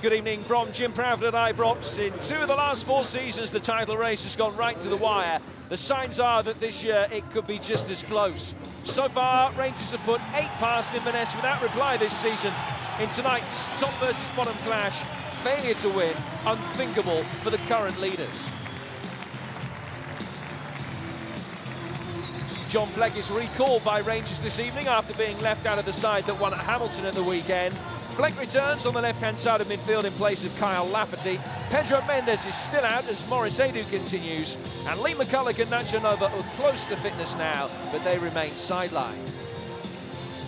Good evening from Jim Pravin at Ibrox. In 2 of the last 4 seasons, the title race has gone right to the wire. The signs are that this year it could be just as close. So far, Rangers have put 8 past Inverness without reply this season. In tonight's top versus bottom clash, failure to win, unthinkable for the current leaders. John Fleck is recalled by Rangers this evening after being left out of the side that won at Hamilton at the weekend. Fleck returns on the left-hand side of midfield in place of Kyle Lafferty. Pedro Mendes is still out as Maurice Edu continues. And Lee McCulloch and Nacho Nova are close to fitness now, but they remain sidelined.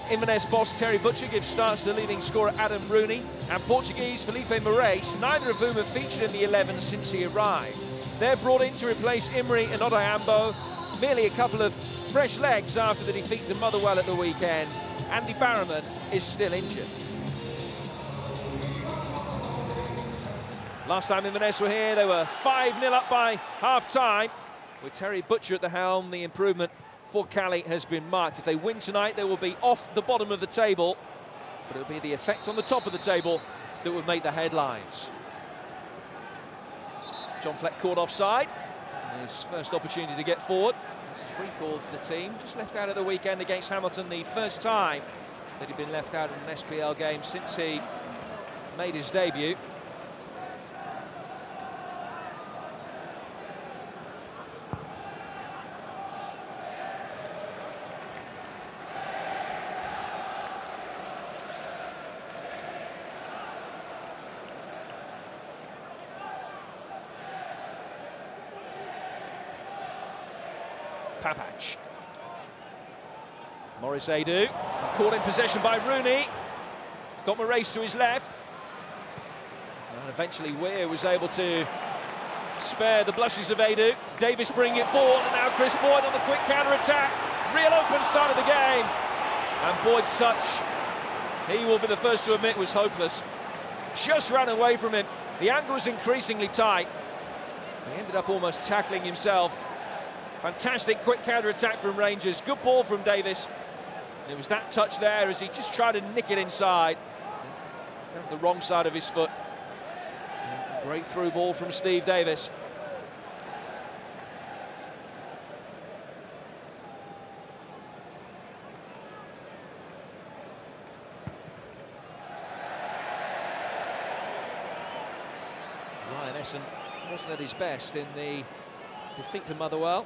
Inverness boss Terry Butcher gives starts to the leading scorer Adam Rooney and Portuguese Felipe Moraes, neither of whom have featured in the 11 since he arrived. They're brought in to replace Imri and Odayambo, merely a couple of fresh legs after the defeat to Motherwell at the weekend. Andy Barrowman is still injured. Last time Inverness were here, they were 5-0 up by half-time. With Terry Butcher at the helm, the improvement for Cali has been marked. If they win tonight, they will be off the bottom of the table, but it'll be the effect on the top of the table that would make the headlines. John Fleck caught offside. His first opportunity to get forward. This is recalled to the team. Just left out of the weekend against Hamilton, the first time that he'd been left out in an SPL game since he made his debut. Papach. Maurice Edu, caught in possession by Rooney. He's got Moraes to his left. And eventually Weir was able to spare the blushes of Edu. Davis bringing it forward, and now Chris Boyd on the quick counter-attack. Real open start of the game. And Boyd's touch, he will be the first to admit, was hopeless. Just ran away from him. The angle was increasingly tight. He ended up almost tackling himself. Fantastic quick counter-attack from Rangers. Good ball from Davis. And it was that touch there as he just tried to nick it inside. The wrong side of his foot. Great through ball from Steve Davis. Ryan Essen wasn't at his best in the defeat to Motherwell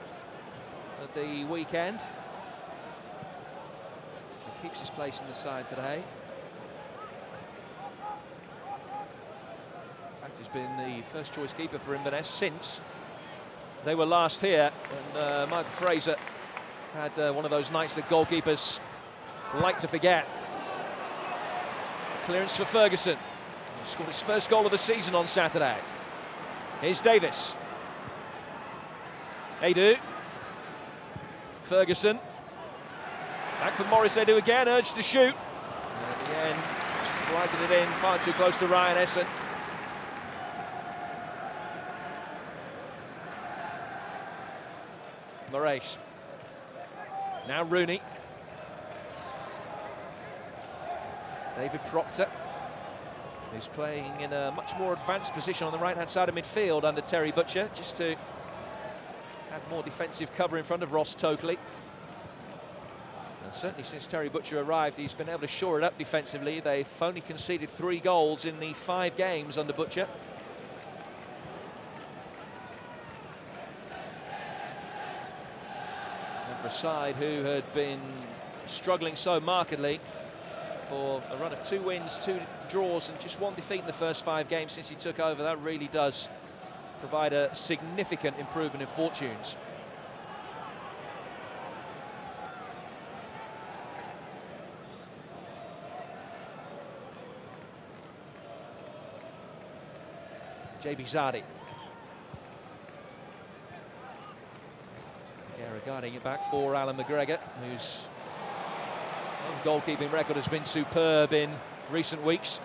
at the weekend. He keeps his place in the side today. In fact, he's been the first choice keeper for Inverness since they were last here. And Michael Fraser had one of those nights that goalkeepers like to forget. Clearance for Ferguson. He scored his first goal of the season on Saturday. Here's Davis. Edu. Ferguson. Back for Maurice Edu again, urged to shoot. And at the end, just flighted it in, far too close to Ryan Essen. Moraes. Now Rooney. David Proctor, who's playing in a much more advanced position on the right-hand side of midfield under Terry Butcher, just to have more defensive cover in front of Ross Tokley. And certainly since Terry Butcher arrived, he's been able to shore it up defensively. They've only conceded 3 goals in the 5 games under Butcher. And for a side who had been struggling so markedly for a run of 2 wins, 2 draws and just 1 defeat in the first 5 games since he took over, that really does provide a significant improvement in fortunes. JB Zardi. Guerra guarding it back for Alan McGregor, whose own goalkeeping record has been superb in recent weeks.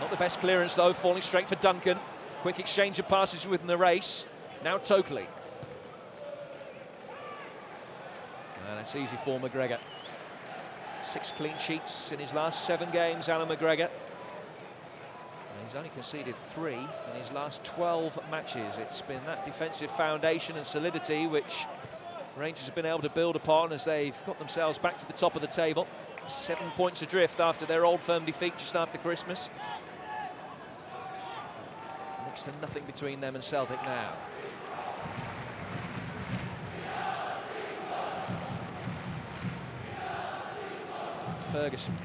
Not the best clearance though, falling straight for Duncan. Quick exchange of passes within the race. Now Tokley. And it's easy for McGregor. 6 clean sheets in his last 7 games, Alan McGregor. He's only conceded 3 in his last 12 matches. It's been that defensive foundation and solidity which Rangers have been able to build upon as they've got themselves back to the top of the table. 7 points adrift after their Old Firm defeat just after Christmas. Next to nothing between them and Celtic now. Ferguson.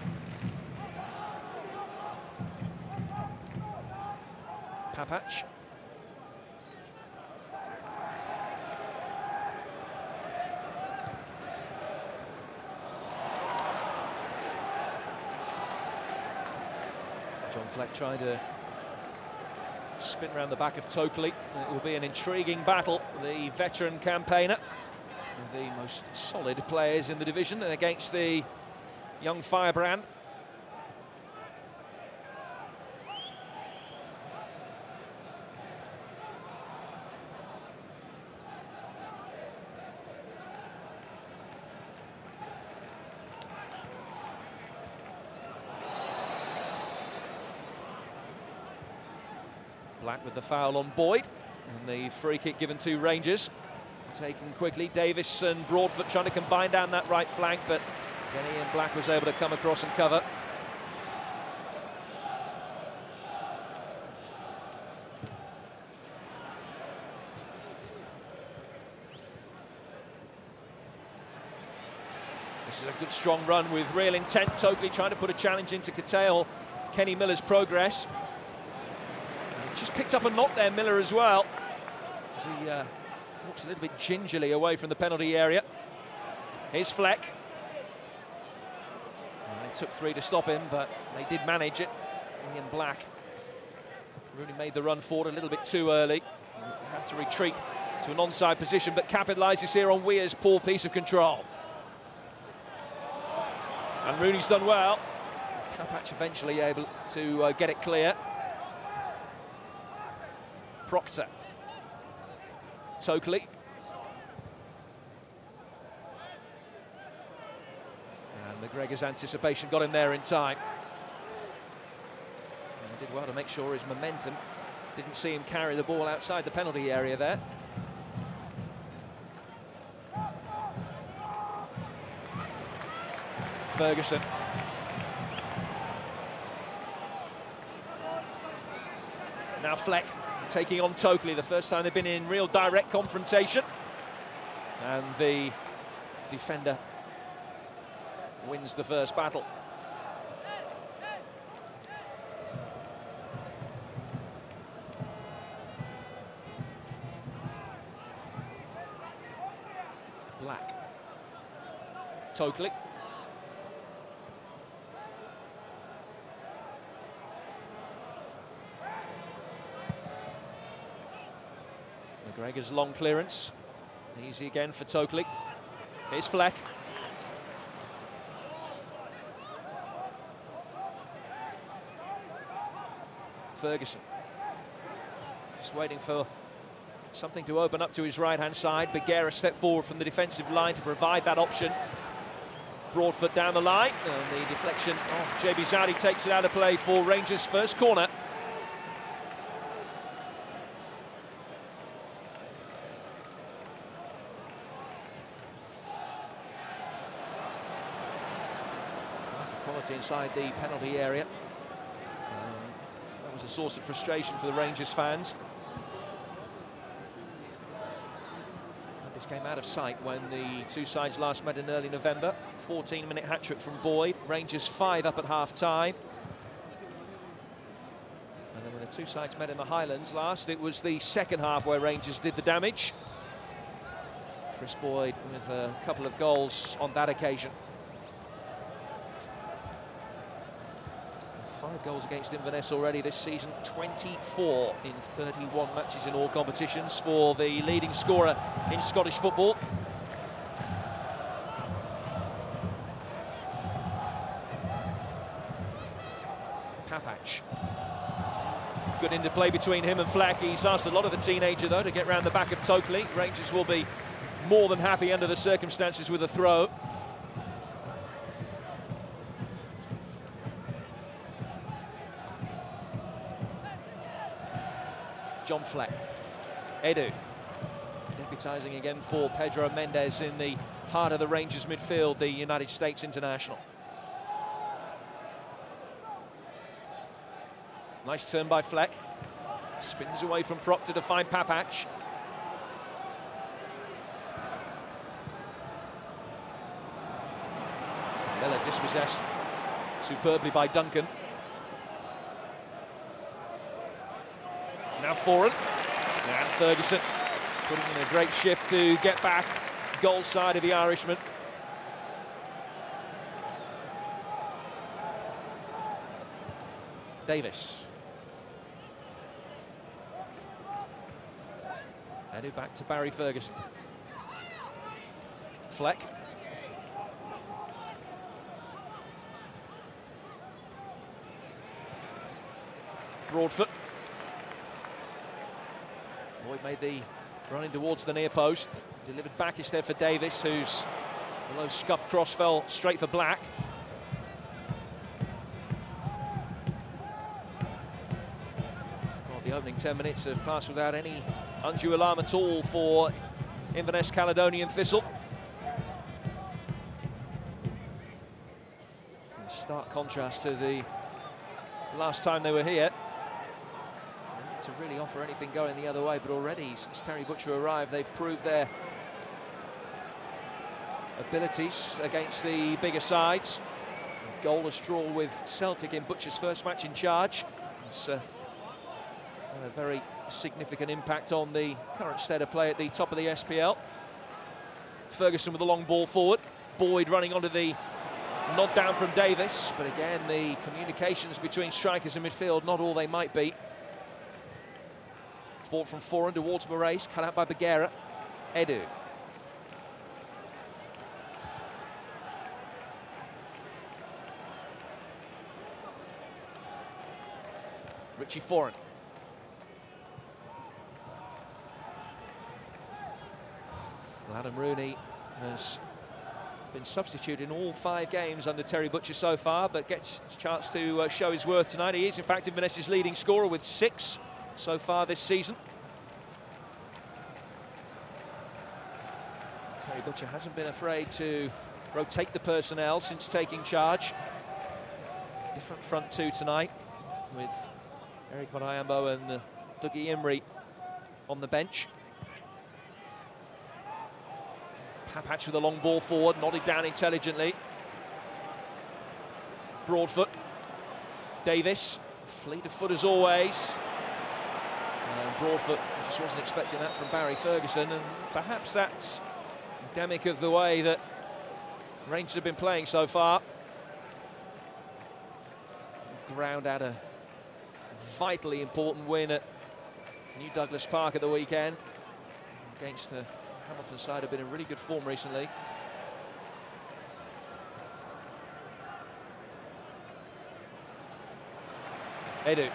Papach. John Fleck trying to spin around the back of Tokley. It will be an intriguing battle. The veteran campaigner, the most solid players in the division, and against the young firebrand. Black with the foul on Boyd, and the free kick given to Rangers. Taken quickly, Davis and Broadfoot trying to combine down that right flank, but then Ian Black was able to come across and cover. This is a good strong run with real intent. Tokley trying to put a challenge in to curtail Kenny Miller's progress. Just picked up a knock there, Miller, as well, as he walks a little bit gingerly away from the penalty area. Here's Fleck. And it took 3 to stop him, but they did manage it. Ian Black really made the run forward a little bit too early. Had to retreat to an onside position, but capitalises here on Weir's poor piece of control. And Rooney's done well. Papach eventually able to get it clear. Proctor. Tokley. And McGregor's anticipation got him there in time. And he did well to make sure his momentum didn't see him carry the ball outside the penalty area there. Ferguson. Now Fleck taking on Tokley, the first time they've been in real direct confrontation. And the defender wins the first battle. Black. Tokley. McGregor's long clearance. Easy again for Tokley. Here's Fleck. Ferguson. Just waiting for something to open up to his right-hand side. Beguera stepped forward from the defensive line to provide that option. Broadfoot down the line, and the deflection off JB Zadi takes it out of play for Rangers' first corner. Quality inside the penalty area. That was a source of frustration for the Rangers fans. And this came out of sight when the two sides last met in early November. 14-minute hat-trick from Boyd. Rangers 5 up at half-time. And then when the two sides met in the Highlands last, it was the second half where Rangers did the damage. Chris Boyd with a couple of goals on that occasion. 5 goals against Inverness already this season, 24 in 31 matches in all competitions for the leading scorer in Scottish football. Papach. Good interplay between him and Fleck. He's asked a lot of the teenager, though, to get round the back of Tokley. Rangers will be more than happy under the circumstances with a throw. John Fleck. Edu. Deputising again for Pedro Mendes in the heart of the Rangers midfield, the United States international. Nice turn by Fleck. Spins away from Proctor to find Papac. Miller dispossessed superbly by Duncan. Now Foran. And Ferguson putting in a great shift to get back goal side of the Irishman. Davis. Headed back to Barry Ferguson. Fleck. Broadfoot. Boyd made the running towards the near post. Delivered back instead for Davis, whose low scuffed cross fell straight for Black. Well, the opening 10 minutes have passed without any undue alarm at all for Inverness Caledonian Thistle. In stark contrast to the last time they were here. To really offer anything going the other way, but already since Terry Butcher arrived, they've proved their abilities against the bigger sides. A goalless draw with Celtic in Butcher's first match in charge. It's had a very significant impact on the current state of play at the top of the SPL. Ferguson with a long ball forward. Boyd running onto the nod down from Davis, but again the communications between strikers and midfield not all they might be. Fought from Foran towards Moraes, cut out by Bagheera. Edu. Richie Foran. Adam Rooney has been substituted in all 5 games under Terry Butcher so far, but gets a chance to show his worth tonight. He is in fact Inverness's leading scorer with 6 so far this season. Terry Butcher hasn't been afraid to rotate the personnel since taking charge. Different front two tonight with Eric Onayambo and Dougie Imrie on the bench. Papac with a long ball forward, nodded down intelligently. Broadfoot. Davis, fleet of foot as always. Broadfoot just wasn't expecting that from Barry Ferguson, and perhaps that's endemic of the way that Rangers have been playing so far. Ground out a vitally important win at New Douglas Park at the weekend against the Hamilton side, have been in really good form recently. Edu.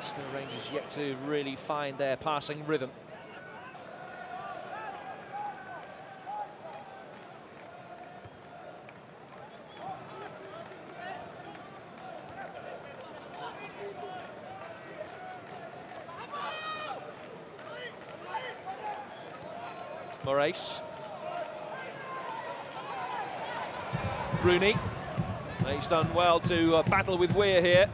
Still Rangers yet to really find their passing rhythm. Moraes. Rooney. He's done well to battle with Weir here.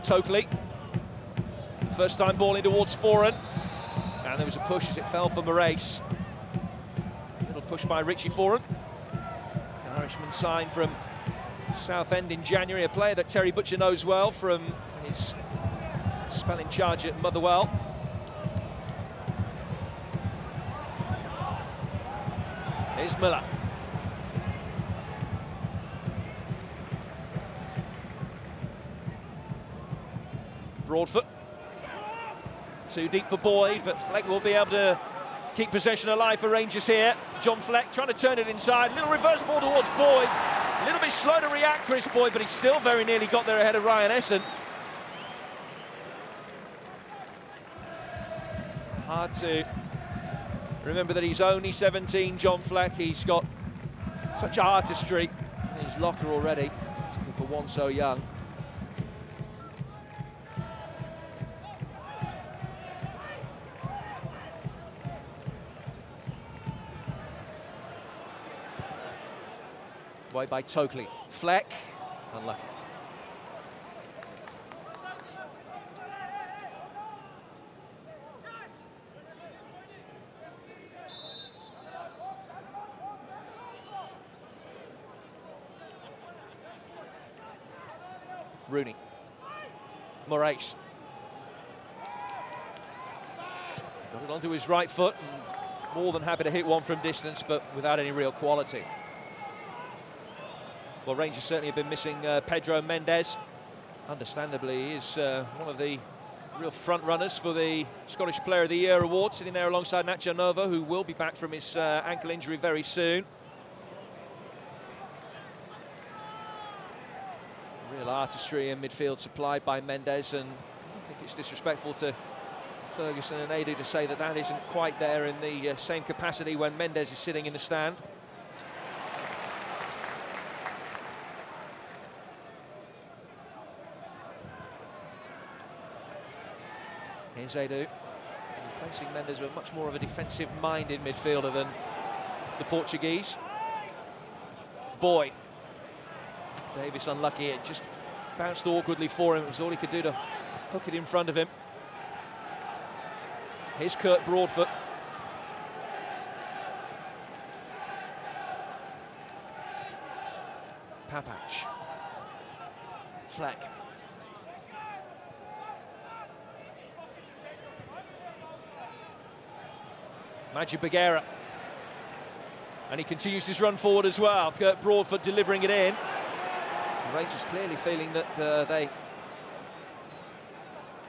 Totally. First time ball in towards Foran. And there was a push as it fell for Moraes. Little push by Richie Foran. The Irishman signed from Southend in January, a player that Terry Butcher knows well from his spell in charge at Motherwell. Here's Miller. Broadfoot. Too deep for Boyd, but Fleck will be able to keep possession alive for Rangers here. John Fleck trying to turn it inside. Little reverse ball towards Boyd. A little bit slow to react, Chris Boyd, but he still very nearly got there ahead of Ryan Essen. Hard to remember that he's only 17, John Fleck. He's got such artistry in his locker already, particularly for one so young. Away by Tokley. Fleck, unlucky. Rooney. Moraes. Got it onto his right foot, and more than happy to hit one from distance, but without any real quality. Well, Rangers certainly have been missing Pedro Mendes. Understandably, he is one of the real front runners for the Scottish Player of the Year award, sitting there alongside Nacho Nova, who will be back from his ankle injury very soon. Real artistry in midfield supplied by Mendes, and I don't think it's disrespectful to Ferguson and Edu to say that that isn't quite there in the same capacity when Mendes is sitting in the stand. Here's Edu, replacing Mendes with much more of a defensive-minded midfielder than the Portuguese. Boyd. Davis unlucky, it just bounced awkwardly for him. It was all he could do to hook it in front of him. Here's Kurt Broadfoot. Papac. Fleck. Magic Bagheera. And he continues his run forward as well. Kurt Broadfoot delivering it in. The Rangers clearly feeling that they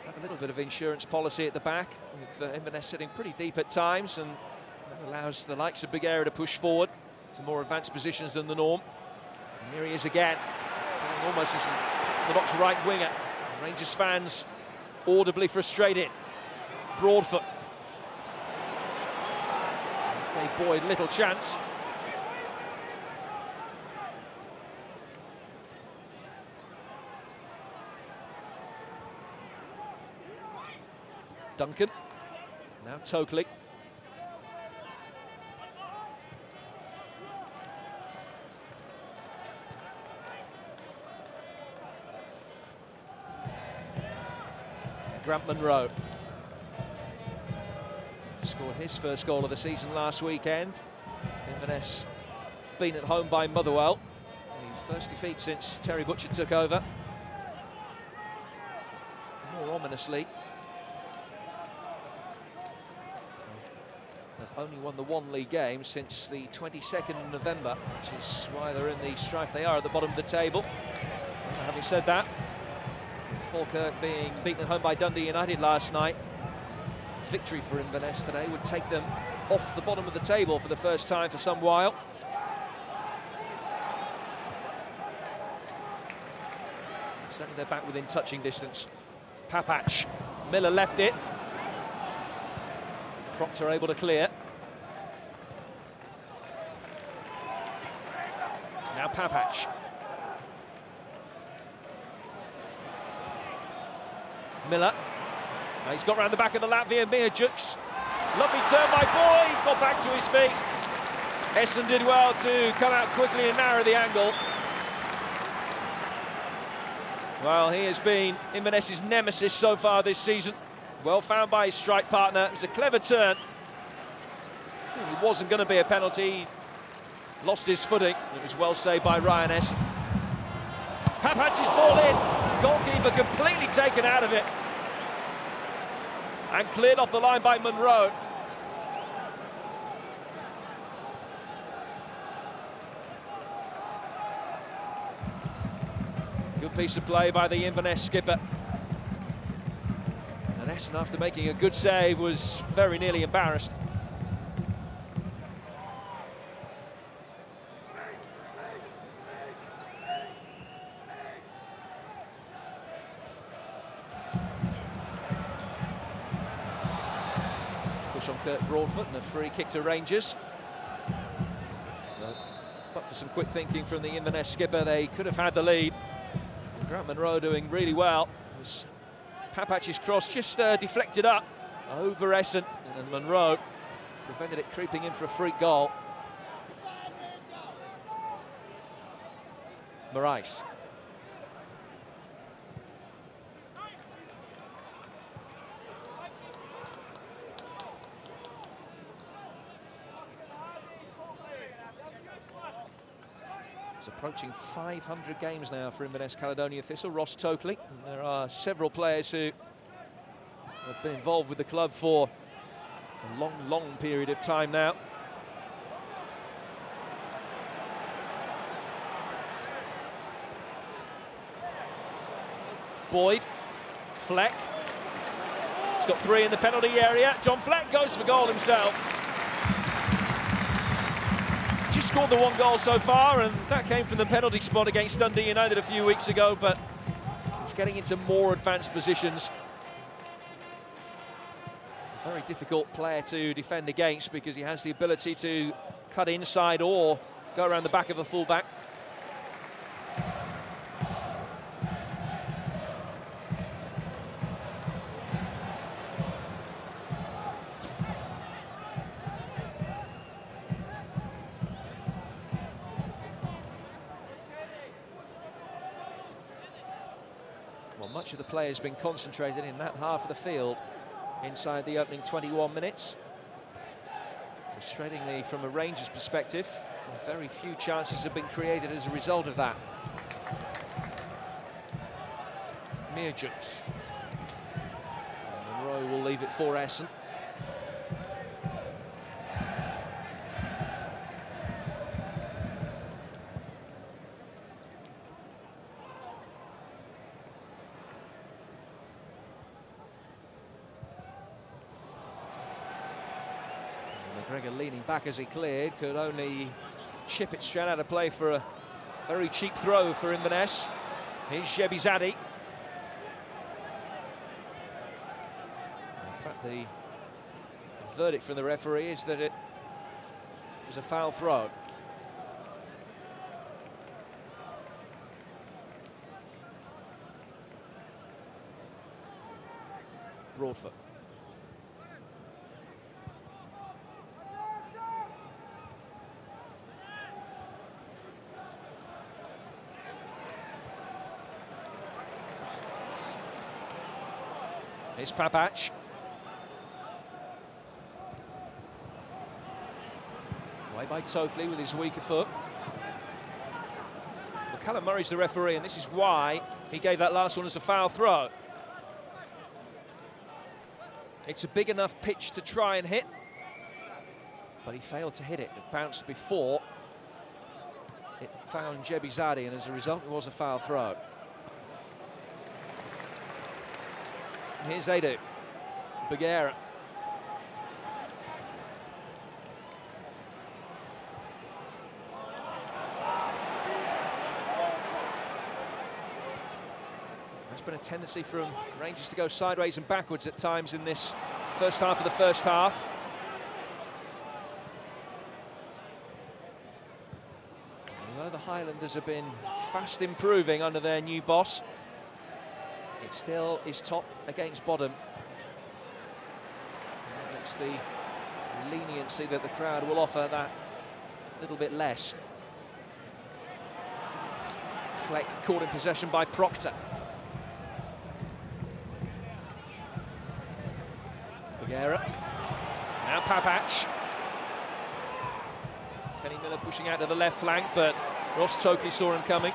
have a little bit of insurance policy at the back, with Inverness sitting pretty deep at times, and that allows the likes of Bagheera to push forward to more advanced positions than the norm. And here he is again, playing almost as the Doc's right winger. Rangers fans audibly frustrated. Broadfoot. Gave Boyd little chance. Duncan, now Tokley. Grant Munro scored his first goal of the season last weekend. Inverness beaten at home by Motherwell. The first defeat since Terry Butcher took over. More ominously, they've only won the one league game since the 22nd of November, which is why they're in the strife they are at the bottom of the table. Having said that, Falkirk being beaten at home by Dundee United last night, victory for Inverness today would take them off the bottom of the table for the first time for some while. Certainly they're back within touching distance. Papac. Miller left it. Proctor able to clear. Now Papac. Miller. Now he's got round the back of the Latvian Miajuks. Lovely turn by Boyd, got back to his feet. Essen did well to come out quickly and narrow the angle. Well, he has been Inverness's nemesis so far this season. Well found by his strike partner. It was a clever turn. It wasn't going to be a penalty. He lost his footing. It was well saved by Ryan Essen. Papac's ball in. Goalkeeper completely taken out of it. And cleared off the line by Munro. Good piece of play by the Inverness skipper. And Essen, after making a good save, was very nearly embarrassed. Push on Kurt Broadfoot and a free kick to Rangers. But for some quick thinking from the Inverness skipper, they could have had the lead. Grant Munro doing really well. Papac's cross just deflected up over Essen, and Munro prevented it creeping in for a free goal. Morais. It's approaching 500 games now for Inverness Caledonia Thistle. Ross Tokley. And there are several players who have been involved with the club for a long period of time now. Boyd, Fleck. He's got 3 in the penalty area. John Fleck goes for goal himself. Just scored the 1 goal so far, and that came from the penalty spot against Dundee United a few weeks ago, but he's getting into more advanced positions. A very difficult player to defend against because he has the ability to cut inside or go around the back of a fullback. Well, much of the play has been concentrated in that half of the field inside the opening 21 minutes. Frustratingly, from a Rangers perspective, very few chances have been created as a result of that. Meerjans. Monroe will leave it for Essen. McGregor leaning back as he cleared, could only chip it straight out of play for a very cheap throw for Inverness. Here's Jebizade. In fact, the verdict from the referee is that it was a foul throw. Broadfoot. Here's Papach. Away by Tokley with his weaker foot. Well, Callum Murray's the referee, and this is why he gave that last one as a foul throw. It's a big enough pitch to try and hit, but he failed to hit it. It bounced before it found Jebizade, and as a result, it was a foul throw. Here's Edu. Bagheera. There's been a tendency from Rangers to go sideways and backwards at times in this first half of the first half. Although the Highlanders have been fast improving under their new boss, it still is top against bottom. That makes the leniency that the crowd will offer that little bit less. Fleck caught in possession by Proctor. Bagheera. Now Papach. Kenny Miller pushing out to the left flank, but Ross Tokley saw him coming.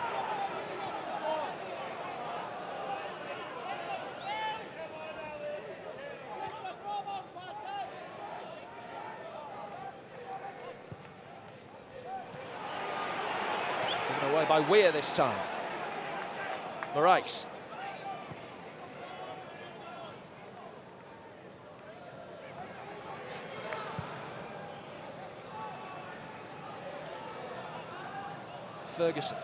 Given away by Weir this time. Morais. Ferguson.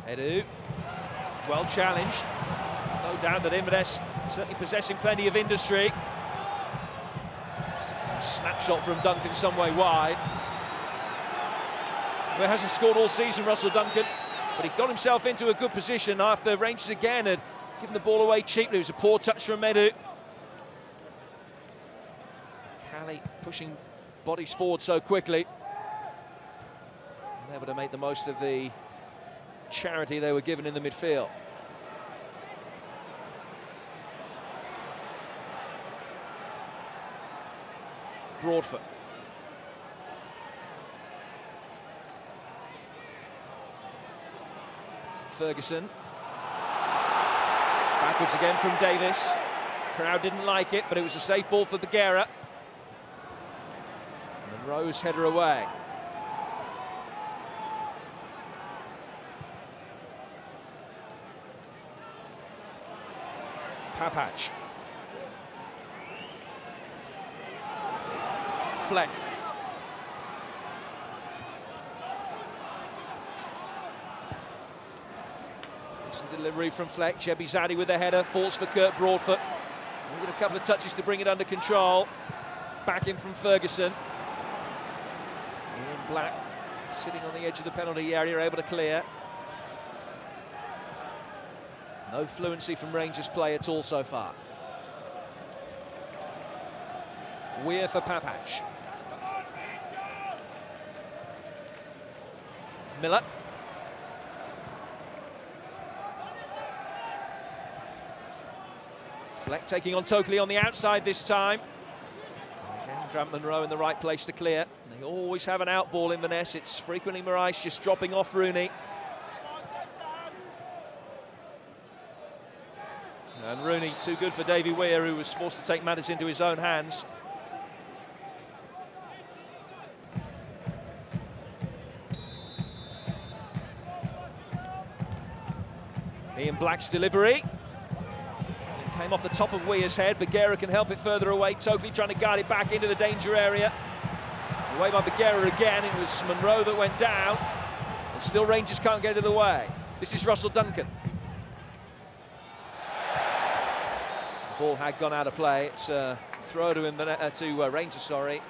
Edu, well challenged. No doubt that Inverness certainly possessing plenty of industry. A snapshot from Duncan some way wide. Well, hasn't scored all season, Russell Duncan, but he got himself into a good position after Rangers again had giving the ball away cheaply. It was a poor touch from Edu. Cali pushing bodies forward so quickly. Able to make the most of the charity they were given in the midfield. Broadfoot. Ferguson. Backwards again from Davis. Crowd didn't like it, but it was a safe ball for Bagheera. Monroe's header away. Papach. Fleck. Decent delivery from Fleck. Chebizade with the header, falls for Kurt Broadfoot. Needed a couple of touches to bring it under control. Back in from Ferguson. Ian Black sitting on the edge of the penalty area, able to clear. No fluency from Rangers play at all so far. Weir for Papach. Miller. Fleck taking on Tokley on the outside this time. Again, Grant Monroe in the right place to clear. They always have an out ball in the nest. It's frequently Morais just dropping off Rooney. And Rooney too good for Davy Weir, who was forced to take matters into his own hands. Ian Black's delivery. It came off the top of Weir's head. Bagheera can help it further away. Tokley trying to guide it back into the danger area. Away by Bagheera again. It was Monroe that went down. And still Rangers can't get it the way. This is Russell Duncan. The ball had gone out of play. It's a throw to Rangers, sorry.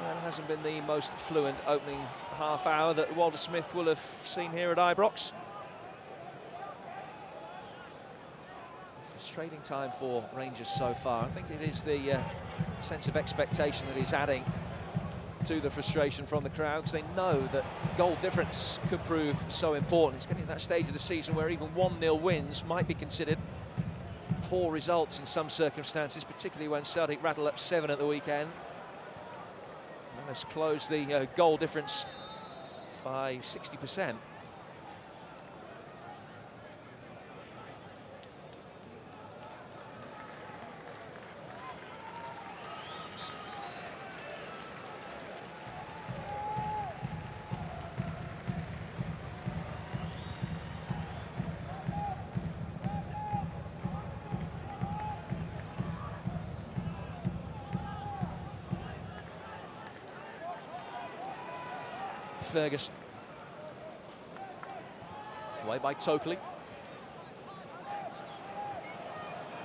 Well, it hasn't been the most fluent opening half hour that Walter Smith will have seen here at Ibrox. Frustrating time for Rangers so far. I think it is the sense of expectation that is adding to the frustration from the crowd, because they know that goal difference could prove so important. It's getting to that stage of the season where even 1-0 wins might be considered poor results in some circumstances, particularly when Celtic rattle up 7 at the weekend. And has closed the goal difference by 60%. Ferguson. Away by Tokley.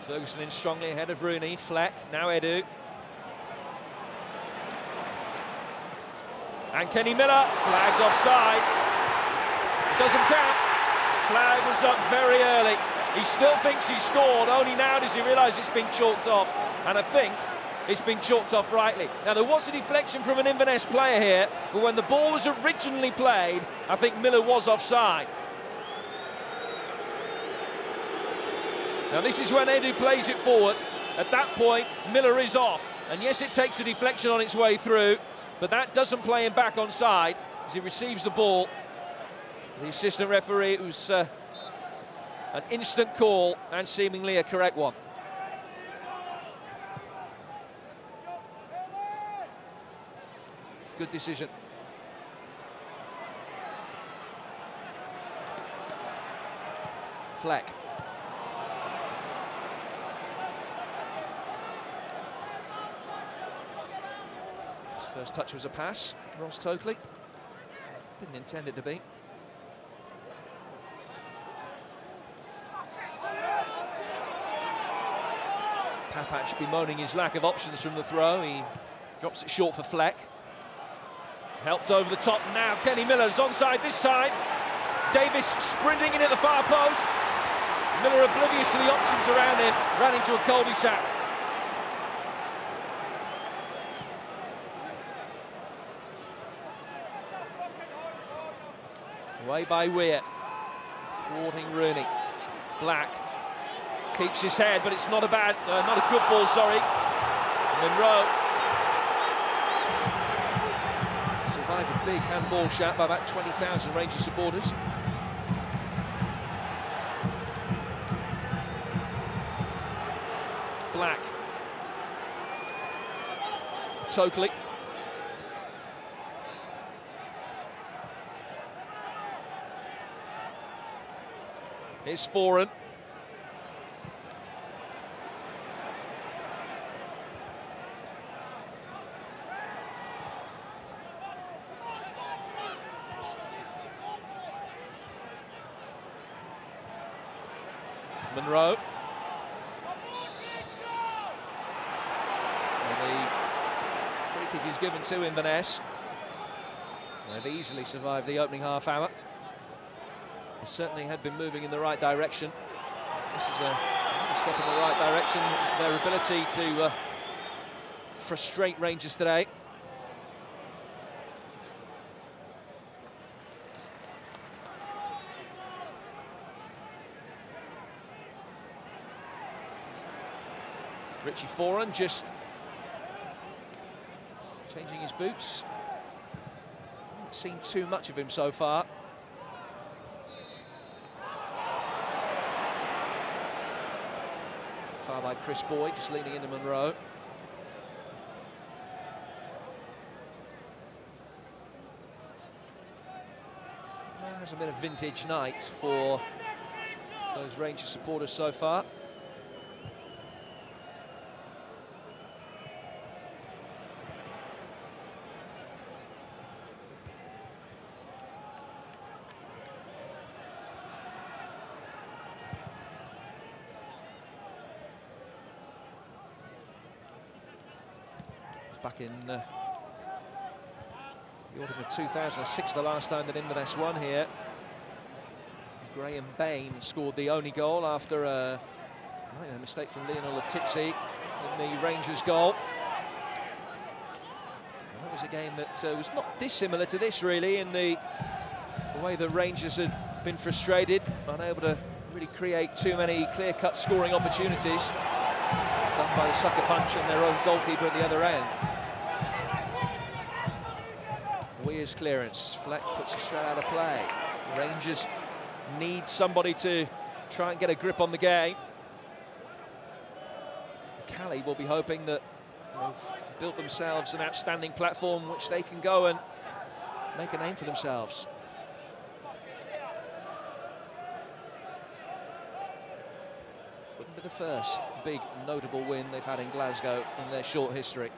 Ferguson in strongly ahead of Rooney. Fleck, now Edu. And Kenny Miller, flagged offside. Doesn't count. Flag was up very early. He still thinks he scored, only now does he realise it's been chalked off. And I think it's been chalked off rightly. Now, there was a deflection from an Inverness player here, but when the ball was originally played, I think Miller was offside. Now, this is when Edu plays it forward. At that point, Miller is off. And yes, it takes a deflection on its way through, but that doesn't play him back onside as he receives the ball. The assistant referee, it was an instant call and seemingly a correct one. Good decision. Fleck. His first touch was a pass. Ross Tokley didn't intend it to be. Papach bemoaning his lack of options from the throw. He drops it short for Fleck. Helped over the top now. Kenny Miller's onside this time. Davis sprinting in at the far post. Miller, oblivious to the options around him, ran into a cul-de-sac. Away by Weir, thwarting Rooney. Black keeps his head, but it's not a good ball, sorry. Monroe survived a big handball shout by about 20,000 Rangers supporters. Black. Totally. Here's Foran. Monroe. And the free kick is given to Inverness. They've easily survived the opening half hour. They certainly had been moving in the right direction. This is a step in the right direction. Their ability to frustrate Rangers today. Richie Foran just changing his boots. Haven't seen too much of him so far. Far by Chris Boyd, just leaning into Monroe. Well, it hasn't been a vintage night for those Rangers supporters so far. Back in the autumn of 2006, the last time that Inverness won here. Graham Bain scored the only goal after a mistake from Lionel Letizia in the Rangers goal. And that was a game that was not dissimilar to this, really, in the way the Rangers had been frustrated, unable to really create too many clear-cut scoring opportunities. Done by the sucker punch and their own goalkeeper at the other end. Weir's clearance, Fleck puts it straight out of play. Rangers need somebody to try and get a grip on the game. Cali will be hoping that they've built themselves an outstanding platform which they can go and make a name for themselves. Wouldn't be the first big notable win they've had in Glasgow in their short history.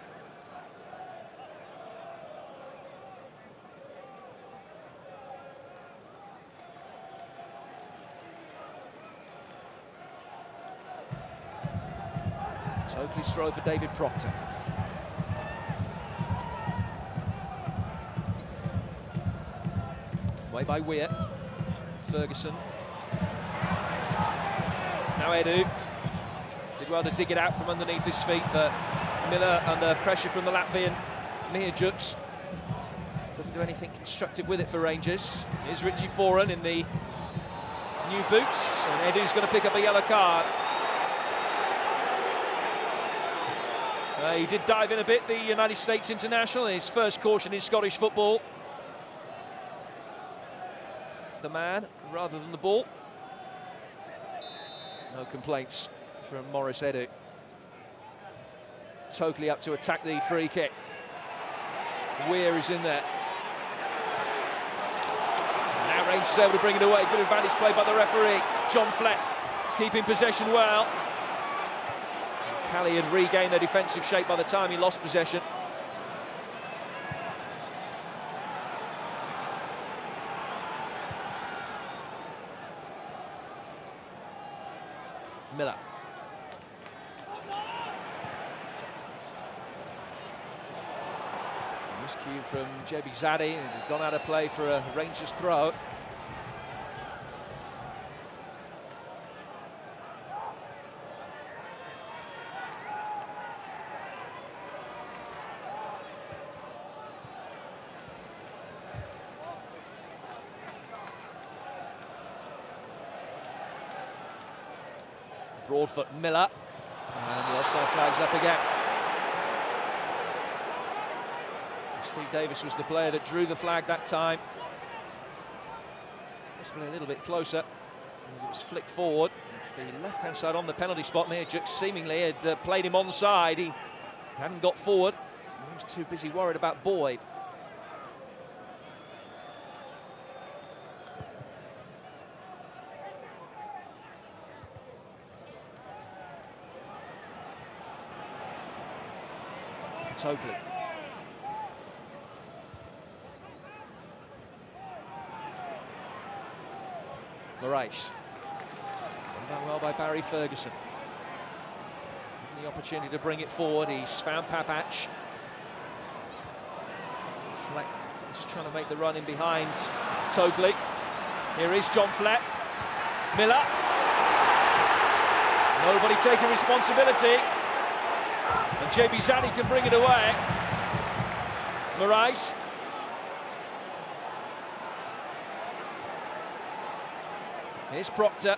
Oakley's throw for David Proctor. Away by Weir. Ferguson. Now Edu. Did well to dig it out from underneath his feet, but Miller, under pressure from the Latvian Mierjuks, couldn't do anything constructive with it for Rangers. Here's Richie Foran in the new boots, and Edu's going to pick up a yellow card. He did dive in a bit, the United States international, his first caution in Scottish football. The man, rather than the ball. No complaints from Maurice Edu. Totally up to attack the free kick. Weir is in there. Now Rangers is able to bring it away. Good advantage play by the referee. John Fleck keeping possession well. Cali had regained their defensive shape by the time he lost possession. Miller. Miscue from Jebi Zadie, and had gone out of play for a Rangers throw. Broadfoot, Miller, and the offside flag's up again. Steve Davis was the player that drew the flag that time. Possibly a little bit closer. It was flicked forward. The left-hand side on the penalty spot. Mirjuk seemingly had played him onside. He hadn't got forward. He was too busy worried about Boyd. Totally. Moraes. Done well by Barry Ferguson. Given the opportunity to bring it forward, he's found Papach. Fleck just trying to make the run in behind Totally. Here is John Fleck. Miller. Nobody taking responsibility. And JB Zani can bring it away. Moraes. Here's Proctor.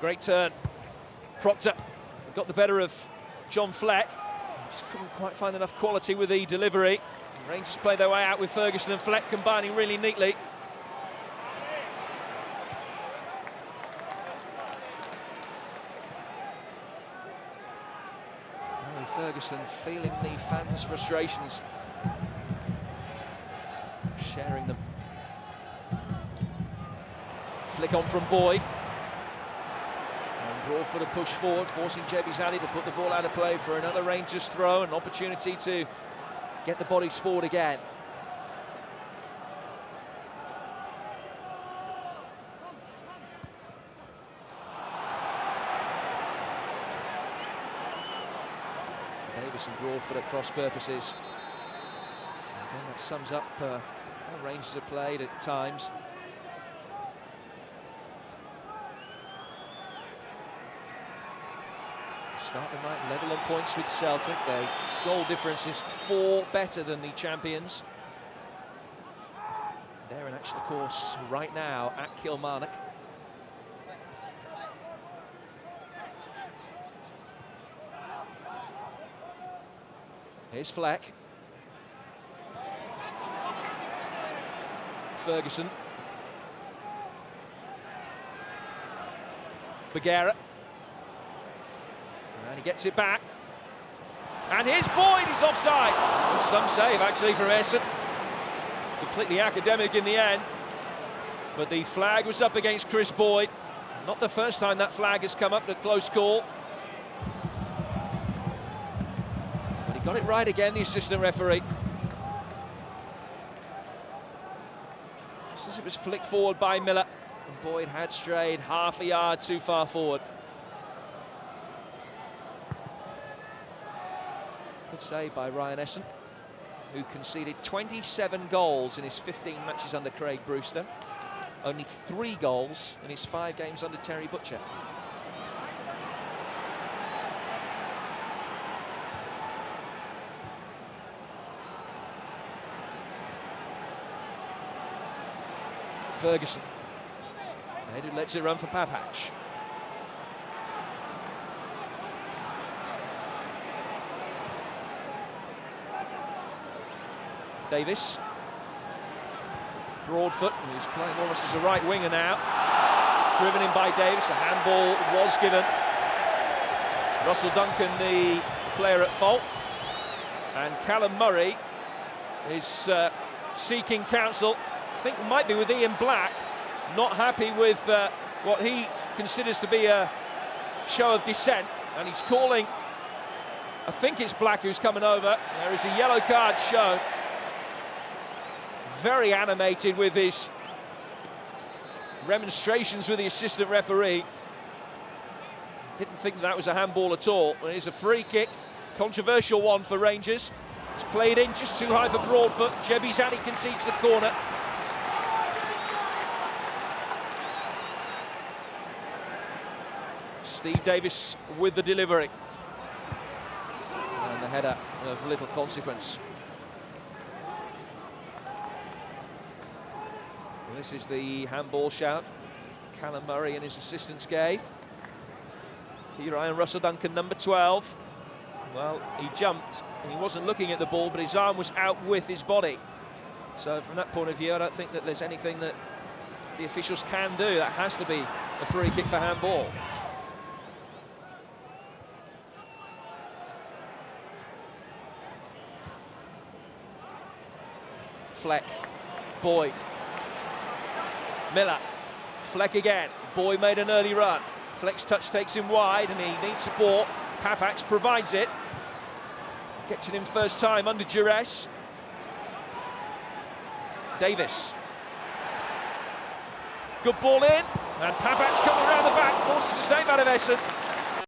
Great turn. Proctor got the better of John Fleck. Just couldn't quite find enough quality with the delivery. Rangers play their way out with Ferguson and Fleck combining really neatly. Barry Ferguson feeling the fans' frustrations, sharing them. Flick on from Boyd. Broadfoot a push forward, forcing JB Zani to put the ball out of play for another Rangers throw, an opportunity to get the bodies forward again. Davis and Broadfoot at cross purposes. And that sums up how Rangers have played at times. Start the night level on points with Celtic. Their goal difference is 4 better than the champions. They're in actual course right now at Kilmarnock. Here's Fleck. Ferguson. Bagheera. And he gets it back. And here's Boyd, he's offside. Some save actually from Essen. Completely academic in the end. But the flag was up against Chris Boyd. Not the first time that flag has come up to close call. But he got it right again, the assistant referee. Just as it was flicked forward by Miller. And Boyd had strayed half a yard too far forward. Good save by Ryan Essen, who conceded 27 goals in his 15 matches under Craig Brewster. Only 3 goals in his 5 games under Terry Butcher. Ferguson. Edu lets it run for Papach. Davis. Broadfoot, who's playing almost as a right winger now. Driven in by Davis, a handball was given. Russell Duncan, the player at fault. And Callum Murray is seeking counsel. I think it might be with Ian Black, not happy with what he considers to be a show of dissent. And he's calling, I think it's Black who's coming over. There is a yellow card shown. very animated with his remonstrations with the assistant referee. Didn't think that was a handball at all. It is a free kick, controversial one for Rangers. It's played in just too high for Broadfoot. Jebizani concedes the corner. Steve Davis with the delivery. And the header of little consequence. Well, this is the handball shout Callum Murray and his assistants gave. Here Ryan Russell Duncan, number 12. Well, he jumped and he wasn't looking at the ball, but his arm was out with his body. So from that point of view, I don't think that there's anything that the officials can do. That has to be a free kick for handball. Fleck, Boyd, Miller, Fleck again. Boyd made an early run. Fleck's touch takes him wide and he needs support. Papax provides it. Gets it in first time under duress. Davis. Good ball in. And Papax coming around the back, forces a save out of Essen.